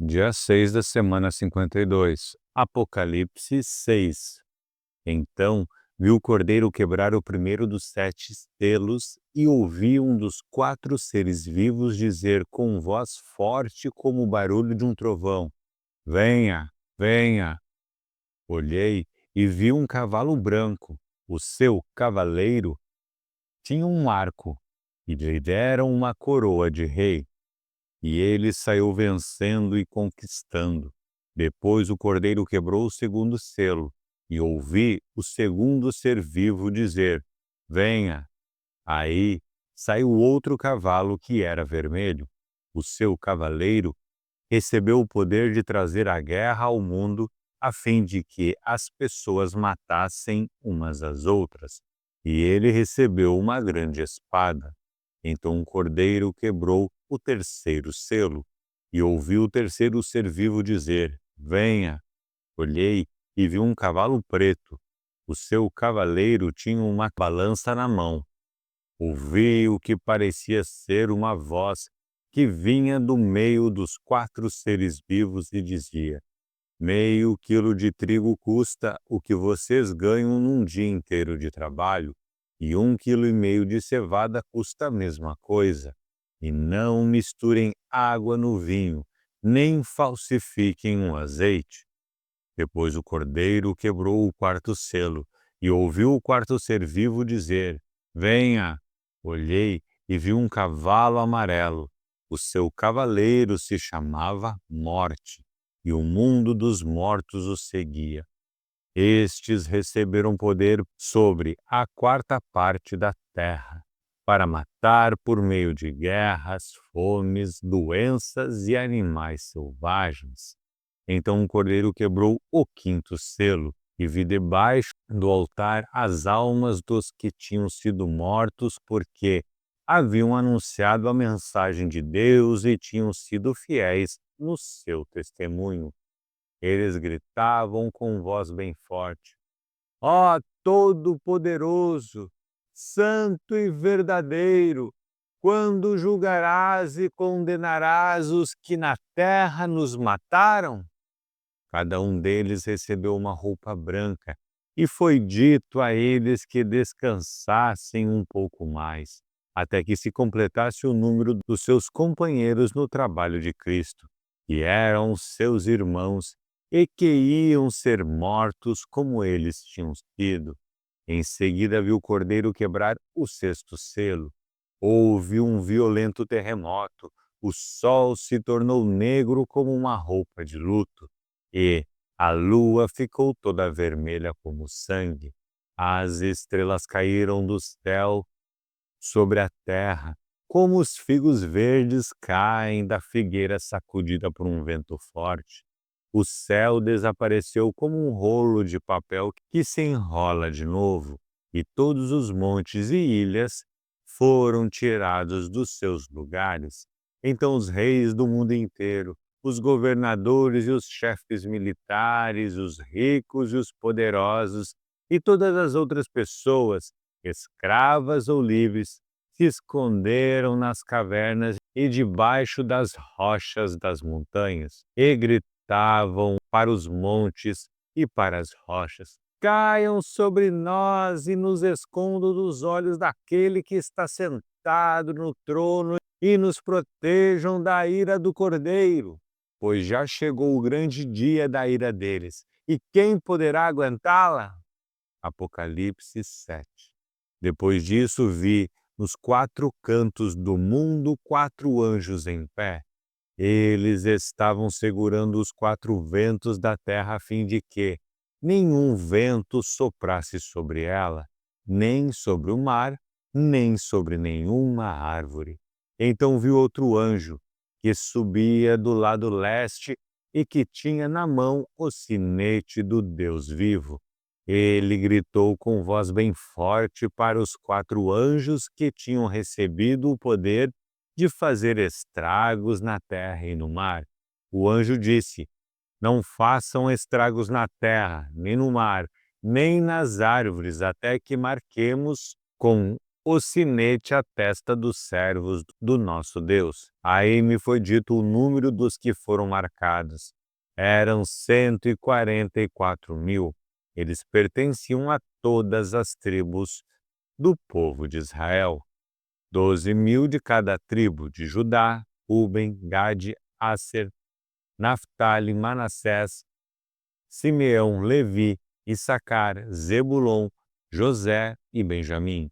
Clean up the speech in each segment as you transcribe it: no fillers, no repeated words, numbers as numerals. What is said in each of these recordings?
Dia 6 da semana 52, Apocalipse 6. Então vi o Cordeiro quebrar o primeiro dos 7 selos e ouvi um dos 4 seres vivos dizer com voz forte como o barulho de um trovão: Venha, venha! Olhei e vi um cavalo branco. O seu cavaleiro tinha um arco e lhe deram uma coroa de rei. E ele saiu vencendo e conquistando. Depois o cordeiro quebrou o segundo selo, e ouvi o segundo ser vivo dizer: Venha! Aí saiu outro cavalo que era vermelho. O seu cavaleiro recebeu o poder de trazer a guerra ao mundo, a fim de que as pessoas matassem umas às outras. E ele recebeu uma grande espada. Então o cordeiro quebrou o terceiro selo, e ouvi o terceiro ser vivo dizer: Venha! Olhei e vi um cavalo preto. O seu cavaleiro tinha uma balança na mão. Ouvi o que parecia ser uma voz que vinha do meio dos 4 seres vivos e dizia: Meio quilo de trigo custa o que vocês ganham num dia inteiro de trabalho, e 1,5 quilo de cevada custa a mesma coisa. E não misturem água no vinho, nem falsifiquem o azeite. Depois o cordeiro quebrou o quarto selo, e ouviu o quarto ser vivo dizer: Venha! Olhei e vi um cavalo amarelo. O seu cavaleiro se chamava Morte, e o mundo dos mortos o seguia. Estes receberam poder sobre a quarta parte da terra, para matar por meio de guerras, fomes, doenças e animais selvagens. Então o cordeiro quebrou o quinto selo, e vi debaixo do altar as almas dos que tinham sido mortos porque haviam anunciado a mensagem de Deus e tinham sido fiéis no seu testemunho. Eles gritavam com voz bem forte: Ó Todo-Poderoso, Santo e verdadeiro, quando julgarás e condenarás os que na terra nos mataram? Cada um deles recebeu uma roupa branca, e foi dito a eles que descansassem um pouco mais, até que se completasse o número dos seus companheiros no trabalho de Cristo, que eram seus irmãos e que iam ser mortos como eles tinham sido. Em seguida viu o cordeiro quebrar o sexto selo. Houve um violento terremoto, o sol se tornou negro como uma roupa de luto, e a lua ficou toda vermelha como sangue. As estrelas caíram do céu sobre a terra, como os figos verdes caem da figueira sacudida por um vento forte. O céu desapareceu como um rolo de papel que se enrola de novo, e todos os montes e ilhas foram tirados dos seus lugares. Então os reis do mundo inteiro, os governadores e os chefes militares, os ricos e os poderosos, e todas as outras pessoas, escravas ou livres, se esconderam nas cavernas e debaixo das rochas das montanhas, e gritavam para os montes e para as rochas: Caiam sobre nós e nos escondam dos olhos daquele que está sentado no trono e nos protejam da ira do Cordeiro, pois já chegou o grande dia da ira deles. E quem poderá aguentá-la? Apocalipse 7. Depois disso vi nos 4 cantos do mundo 4 anjos em pé. Eles estavam segurando os 4 ventos da terra a fim de que nenhum vento soprasse sobre ela, nem sobre o mar, nem sobre nenhuma árvore. Então vi outro anjo que subia do lado leste e que tinha na mão o sinete do Deus vivo. Ele gritou com voz bem forte para os 4 anjos que tinham recebido o poder de fazer estragos na terra e no mar. O anjo disse: Não façam estragos na terra, nem no mar, nem nas árvores, até que marquemos com o sinete à testa dos servos do nosso Deus. Aí me foi dito o número dos que foram marcados. Eram 144.000. Eles pertenciam a todas as tribos do povo de Israel. 12.000 de cada tribo de Judá, Ruben, Gade, Asser, Naftali, Manassés, Simeão, Levi, Issacar, Zebulon, José e Benjamim.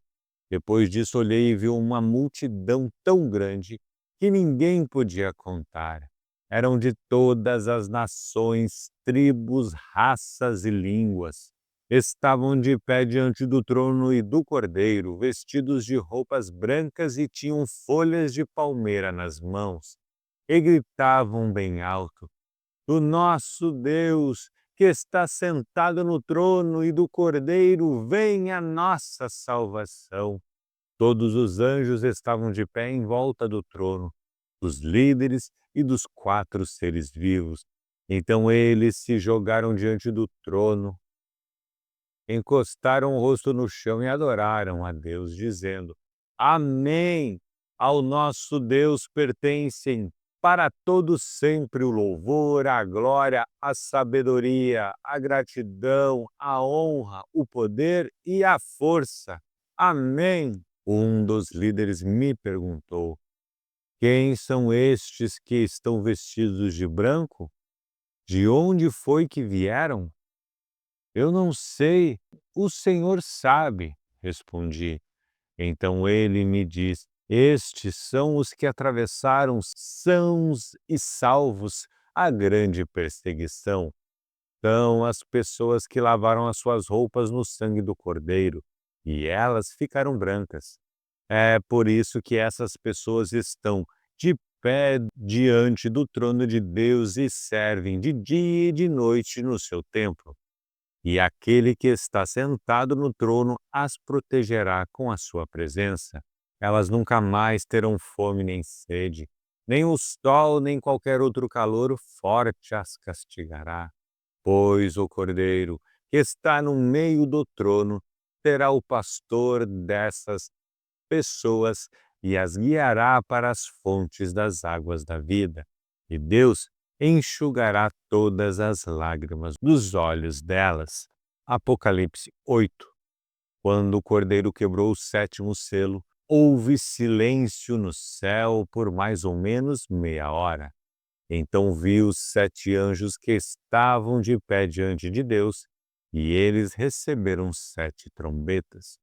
Depois disso olhei e vi uma multidão tão grande que ninguém podia contar. Eram de todas as nações, tribos, raças e línguas. Estavam de pé diante do trono e do Cordeiro, vestidos de roupas brancas e tinham folhas de palmeira nas mãos. E gritavam bem alto: do nosso Deus, que está sentado no trono, e do Cordeiro vem a nossa salvação. Todos os anjos estavam de pé em volta do trono, dos líderes e dos 4 seres vivos. Então eles se jogaram diante do trono, encostaram o rosto no chão e adoraram a Deus, dizendo: Amém! Ao nosso Deus pertencem para todos sempre o louvor, a glória, a sabedoria, a gratidão, a honra, o poder e a força. Amém! Um dos líderes me perguntou: quem são estes que estão vestidos de branco? De onde foi que vieram? Eu não sei, o Senhor sabe, respondi. Então ele me diz: estes são os que atravessaram sãos e salvos a grande perseguição. São as pessoas que lavaram as suas roupas no sangue do Cordeiro, e elas ficaram brancas. É por isso que essas pessoas estão de pé diante do trono de Deus e servem de dia e de noite no seu templo. E aquele que está sentado no trono as protegerá com a sua presença. Elas nunca mais terão fome nem sede, nem o sol nem qualquer outro calor forte as castigará. Pois o Cordeiro, que está no meio do trono, será o pastor dessas pessoas e as guiará para as fontes das águas da vida. E Deus enxugará todas as lágrimas dos olhos delas. Apocalipse 8. Quando o Cordeiro quebrou o 7º selo, houve silêncio no céu por mais ou menos meia hora. Então vi os 7 anjos que estavam de pé diante de Deus, e eles receberam 7 trombetas.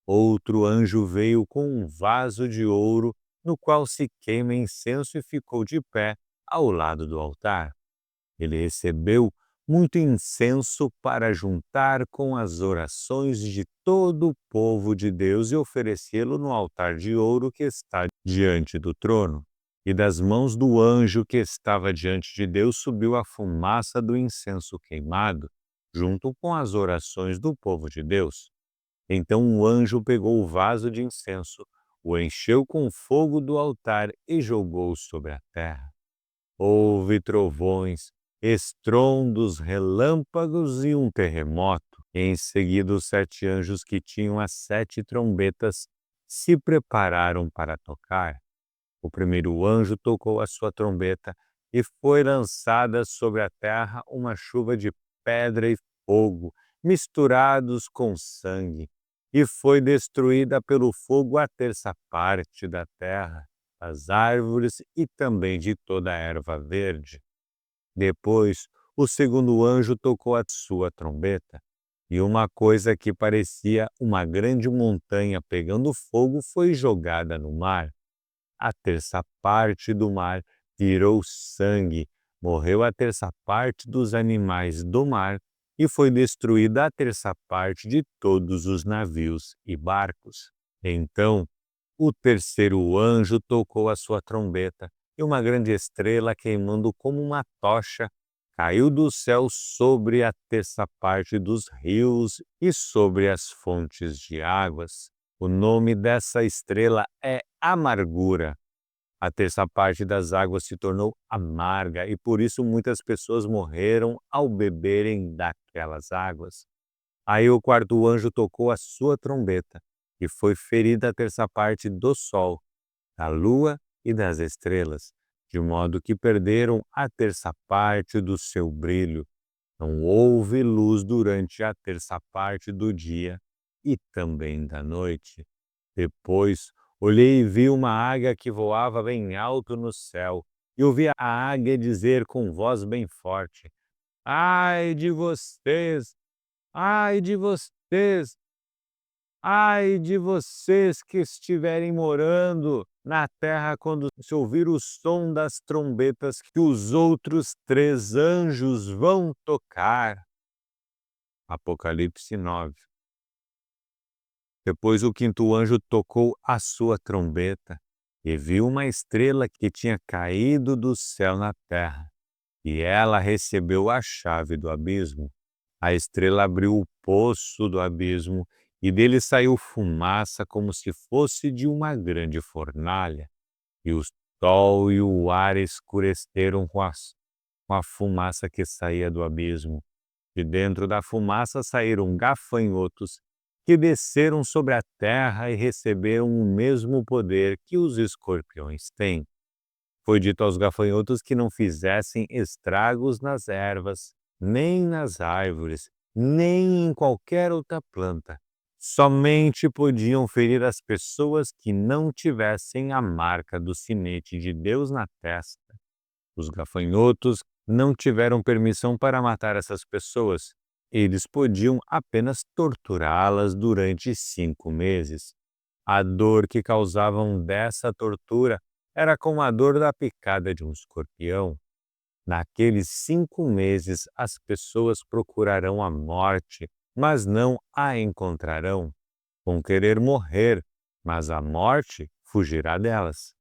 Outro anjo veio com um vaso de ouro, no qual se queima incenso, e ficou de pé ao lado do altar. Ele recebeu muito incenso para juntar com as orações de todo o povo de Deus e oferecê-lo no altar de ouro que está diante do trono. E das mãos do anjo que estava diante de Deus subiu a fumaça do incenso queimado, junto com as orações do povo de Deus. Então o anjo pegou o vaso de incenso, o encheu com o fogo do altar e jogou sobre a terra. Houve trovões, estrondos, relâmpagos e um terremoto. Em seguida, os 7 anjos que tinham as 7 trombetas se prepararam para tocar. O primeiro anjo tocou a sua trombeta e foi lançada sobre a terra uma chuva de pedra e fogo, misturados com sangue, e foi destruída pelo fogo a terça parte da terra, das árvores e também de toda a erva verde. Depois, o segundo anjo tocou a sua trombeta, e uma coisa que parecia uma grande montanha pegando fogo foi jogada no mar. A terça parte do mar virou sangue, morreu a terça parte dos animais do mar e foi destruída a terça parte de todos os navios e barcos. Então, o terceiro anjo tocou a sua trombeta e uma grande estrela, queimando como uma tocha, caiu do céu sobre a terça parte dos rios e sobre as fontes de águas. O nome dessa estrela é Amargura. A terça parte das águas se tornou amarga e por isso muitas pessoas morreram ao beberem daquelas águas. Aí o quarto anjo tocou a sua trombeta e foi ferida a terça parte do sol, da lua e das estrelas, de modo que perderam a terça parte do seu brilho. Não houve luz durante a terça parte do dia e também da noite. Depois olhei e vi uma águia que voava bem alto no céu, e ouvi a águia dizer com voz bem forte: Ai de vocês! Ai de vocês! Ai de vocês que estiverem morando na terra quando se ouvir o som das trombetas que os outros 3 anjos vão tocar. Apocalipse 9. Depois o quinto anjo tocou a sua trombeta e viu uma estrela que tinha caído do céu na terra, e ela recebeu a chave do abismo. A estrela abriu o poço do abismo e dele saiu fumaça como se fosse de uma grande fornalha, e o sol e o ar escureceram com a fumaça que saía do abismo. De dentro da fumaça saíram gafanhotos que desceram sobre a terra e receberam o mesmo poder que os escorpiões têm. Foi dito aos gafanhotos que não fizessem estragos nas ervas, nem nas árvores, nem em qualquer outra planta. Somente podiam ferir as pessoas que não tivessem a marca do sinete de Deus na testa. Os gafanhotos não tiveram permissão para matar essas pessoas. Eles podiam apenas torturá-las durante 5 meses. A dor que causavam dessa tortura era como a dor da picada de um escorpião. Naqueles 5 meses, as pessoas procurarão a morte, mas não a encontrarão. Vão querer morrer, mas a morte fugirá delas.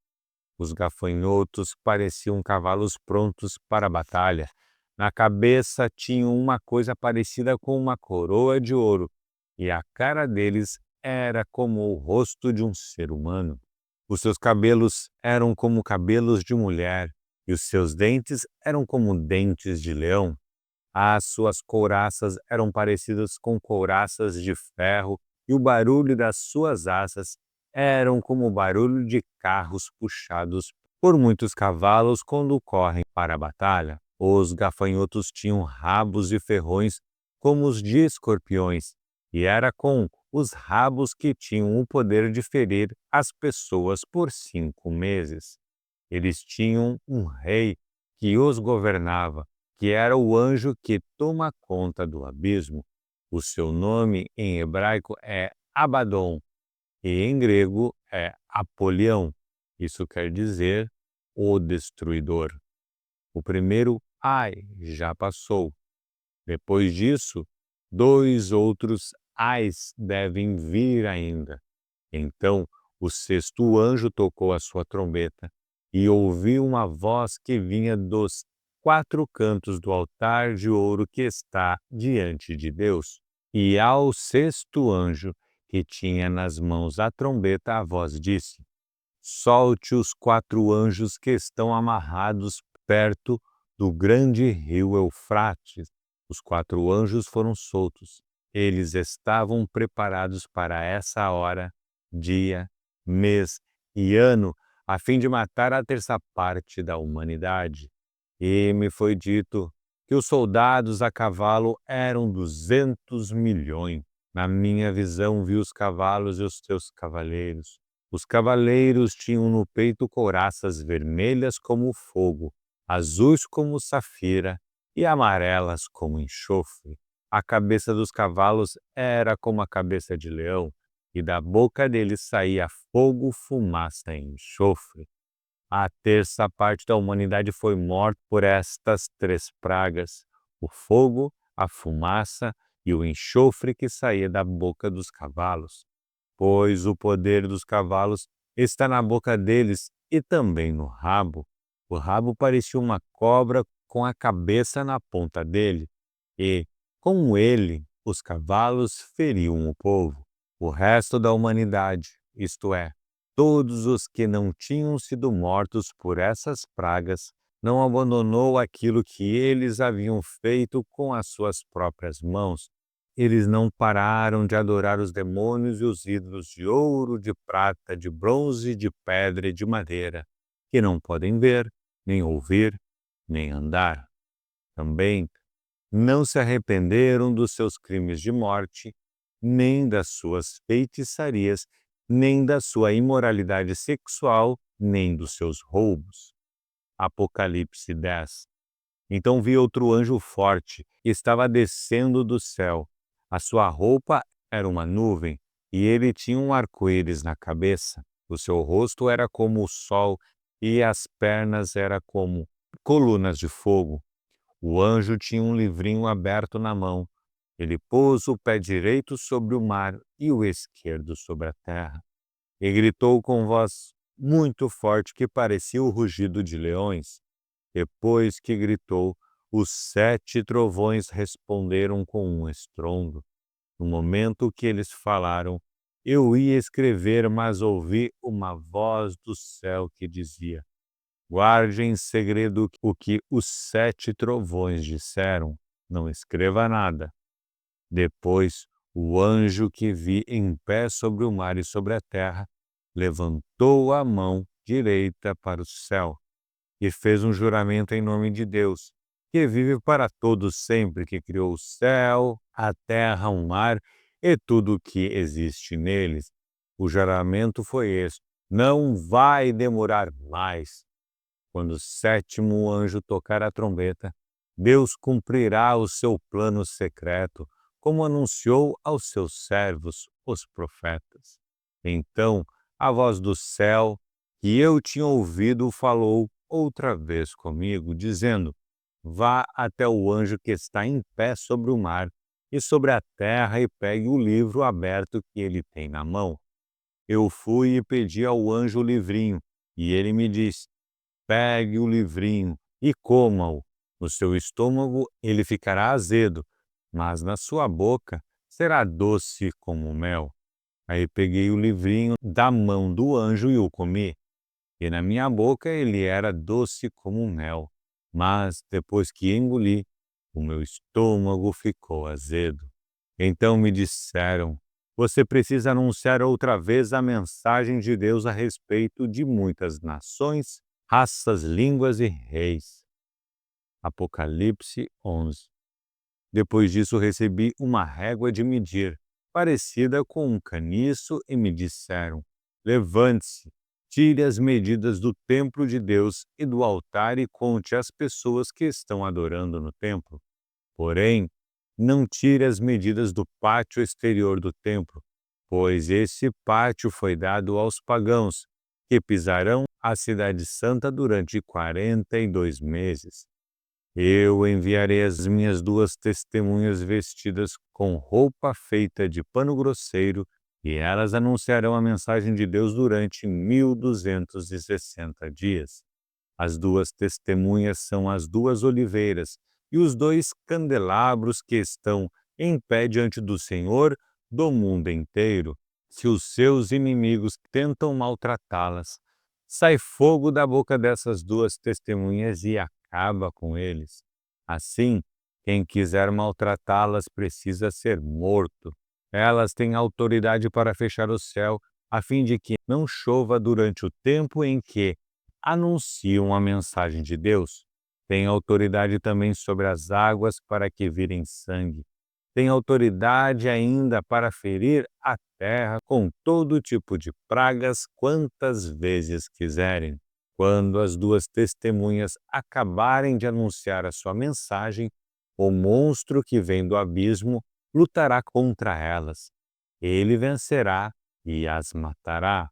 Os gafanhotos pareciam cavalos prontos para a batalha. Na cabeça tinham uma coisa parecida com uma coroa de ouro, e a cara deles era como o rosto de um ser humano. Os seus cabelos eram como cabelos de mulher, e os seus dentes eram como dentes de leão. As suas couraças eram parecidas com couraças de ferro, e o barulho das suas asas eram como o barulho de carros puxados por muitos cavalos quando correm para a batalha. Os gafanhotos tinham rabos e ferrões como os de escorpiões, e era com os rabos que tinham o poder de ferir as pessoas por 5 meses. Eles tinham um rei que os governava, que era o anjo que toma conta do abismo. O seu nome em hebraico é Abaddon e em grego é Apolião. Isso quer dizer o destruidor. O primeiro ai já passou. Depois disso, 2 outros ais devem vir ainda. Então o sexto anjo tocou a sua trombeta e ouvi uma voz que vinha dos 4 cantos do altar de ouro que está diante de Deus. E ao sexto anjo, que tinha nas mãos a trombeta, a voz disse: Solte os 4 anjos que estão amarrados perto do grande rio Eufrates. Os 4 anjos foram soltos. Eles estavam preparados para essa hora, dia, mês e ano, a fim de matar a terça parte da humanidade. E me foi dito que os soldados a cavalo eram 200 milhões. Na minha visão vi os cavalos e os seus cavaleiros. Os cavaleiros tinham no peito couraças vermelhas como fogo, azuis como safira e amarelas como enxofre. A cabeça dos cavalos era como a cabeça de leão, e da boca deles saía fogo, fumaça e enxofre. A terça parte da humanidade foi morta por estas 3 pragas: o fogo, a fumaça e o enxofre que saía da boca dos cavalos. Pois o poder dos cavalos está na boca deles e também no rabo. O rabo parecia uma cobra com a cabeça na ponta dele, e, com ele, os cavalos feriam o povo. O resto da humanidade, isto é, todos os que não tinham sido mortos por essas pragas, não abandonou aquilo que eles haviam feito com as suas próprias mãos. eles não pararam de adorar os demônios e os ídolos de ouro, de prata, de bronze, de pedra e de madeira, que não podem ver, nem ouvir, nem andar. Também não se arrependeram dos seus crimes de morte, nem das suas feitiçarias, nem da sua imoralidade sexual, nem dos seus roubos. Apocalipse 10. Então vi outro anjo forte, que estava descendo do céu. A sua roupa era uma nuvem, e ele tinha um arco-íris na cabeça. O seu rosto era como o sol, e as pernas eram como colunas de fogo. O anjo tinha um livrinho aberto na mão. Ele pôs o pé direito sobre o mar e o esquerdo sobre a terra. E gritou com voz muito forte que parecia o rugido de leões. Depois que gritou, os 7 trovões responderam com um estrondo. No momento que eles falaram, eu ia escrever, mas ouvi uma voz do céu que dizia: guarde em segredo o que os 7 trovões disseram, não escreva nada. Depois, o anjo que vi em pé sobre o mar e sobre a terra levantou a mão direita para o céu e fez um juramento em nome de Deus, que vive para todos sempre, que criou o céu, a terra, o mar e tudo o que existe neles. O juramento foi esse: não vai demorar mais. Quando o 7º anjo tocar a trombeta, Deus cumprirá o seu plano secreto, como anunciou aos seus servos, os profetas. Então, a voz do céu, que eu tinha ouvido, falou outra vez comigo, dizendo: vá até o anjo que está em pé sobre o mar e sobre a terra e pegue o livro aberto que ele tem na mão. Eu fui e pedi ao anjo o livrinho, e ele me disse: pegue o livrinho e coma-o. No seu estômago ele ficará azedo, mas na sua boca será doce como mel. Aí peguei o livrinho da mão do anjo e o comi. E na minha boca ele era doce como mel, mas depois que engoli, o meu estômago ficou azedo. Então me disseram: você precisa anunciar outra vez a mensagem de Deus a respeito de muitas nações, raças, línguas e reis. Apocalipse 11. Depois disso recebi uma régua de medir, parecida com um caniço, e me disseram: levante-se, tire as medidas do templo de Deus e do altar e conte as pessoas que estão adorando no templo. Porém, não tire as medidas do pátio exterior do templo, pois esse pátio foi dado aos pagãos, que pisarão a cidade santa durante 42 meses. Eu enviarei as minhas 2 testemunhas vestidas com roupa feita de pano grosseiro, e elas anunciarão a mensagem de Deus durante 1260 dias. As 2 testemunhas são as 2 oliveiras e os 2 candelabros que estão em pé diante do Senhor do mundo inteiro. Se os seus inimigos tentam maltratá-las, sai fogo da boca dessas 2 testemunhas e acaba com eles. Assim, quem quiser maltratá-las precisa ser morto. Elas têm autoridade para fechar o céu, a fim de que não chova durante o tempo em que anunciam a mensagem de Deus. Tem autoridade também sobre as águas para que virem sangue. Tem autoridade ainda para ferir a terra com todo tipo de pragas quantas vezes quiserem. Quando as 2 testemunhas acabarem de anunciar a sua mensagem, o monstro que vem do abismo lutará contra elas. Ele vencerá e as matará.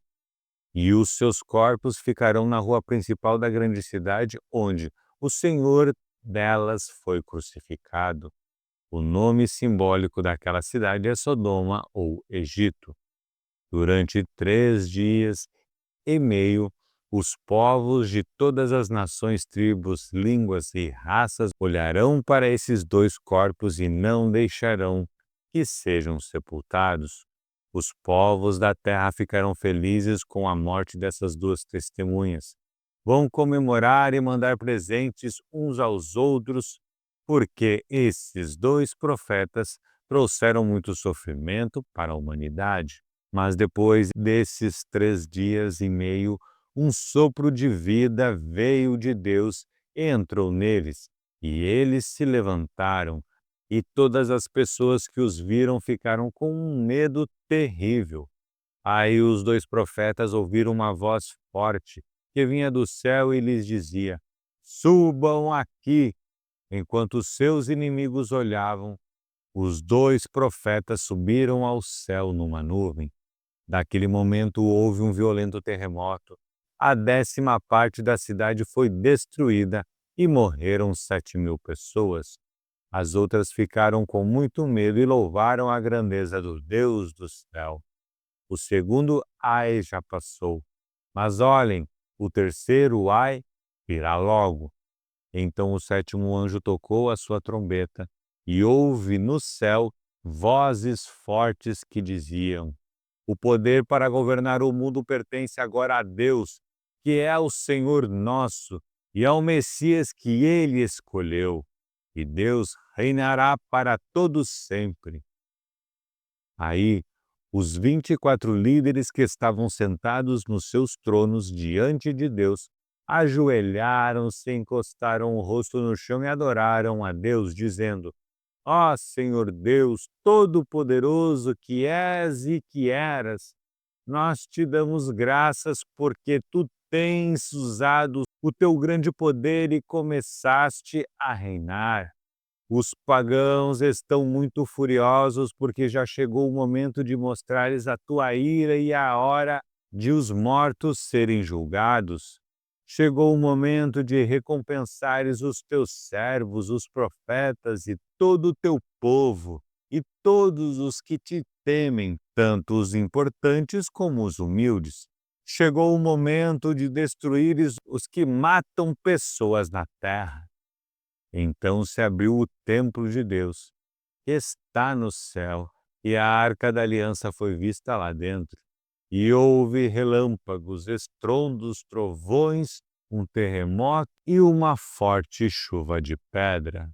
E os seus corpos ficarão na rua principal da grande cidade, onde o Senhor delas foi crucificado. O nome simbólico daquela cidade é Sodoma ou Egito. Durante 3 dias e meio, os povos de todas as nações, tribos, línguas e raças olharão para esses 2 corpos e não deixarão que sejam sepultados. Os povos da terra ficarão felizes com a morte dessas 2 testemunhas. Vão comemorar e mandar presentes uns aos outros, porque esses 2 profetas trouxeram muito sofrimento para a humanidade. Mas depois desses 3 dias e meio, um sopro de vida veio de Deus e entrou neles, e eles se levantaram, e todas as pessoas que os viram ficaram com um medo terrível. Aí os 2 profetas ouviram uma voz forte que vinha do céu e lhes dizia: Subam aqui. Enquanto seus inimigos olhavam, os 2 profetas subiram ao céu numa nuvem. Naquele momento houve um violento terremoto. A 10ª parte da cidade foi destruída e morreram 7.000 pessoas. As outras ficaram com muito medo e louvaram a grandeza do Deus do céu. O segundo ai já passou, mas olhem, o terceiro ai virá logo. Então o 7º anjo tocou a sua trombeta e houve no céu vozes fortes que diziam: O poder para governar o mundo pertence agora a Deus, que é o Senhor nosso, e ao Messias que ele escolheu. E Deus reinará para todos sempre. Aí, os 24 líderes que estavam sentados nos seus tronos diante de Deus, ajoelharam-se, encostaram o rosto no chão e adoraram a Deus, dizendo: Ó Senhor Deus, Todo-Poderoso que és e que eras, nós te damos graças porque tu tens usado o teu grande poder e começaste a reinar. Os pagãos estão muito furiosos porque já chegou o momento de mostrares a tua ira e a hora de os mortos serem julgados. Chegou o momento de recompensares os teus servos, os profetas e todo o teu povo, e todos os que te temem, tanto os importantes como os humildes. Chegou o momento de destruíres os que matam pessoas na terra. Então se abriu o templo de Deus, que está no céu, e a arca da aliança foi vista lá dentro. E houve relâmpagos, estrondos, trovões, um terremoto e uma forte chuva de pedra.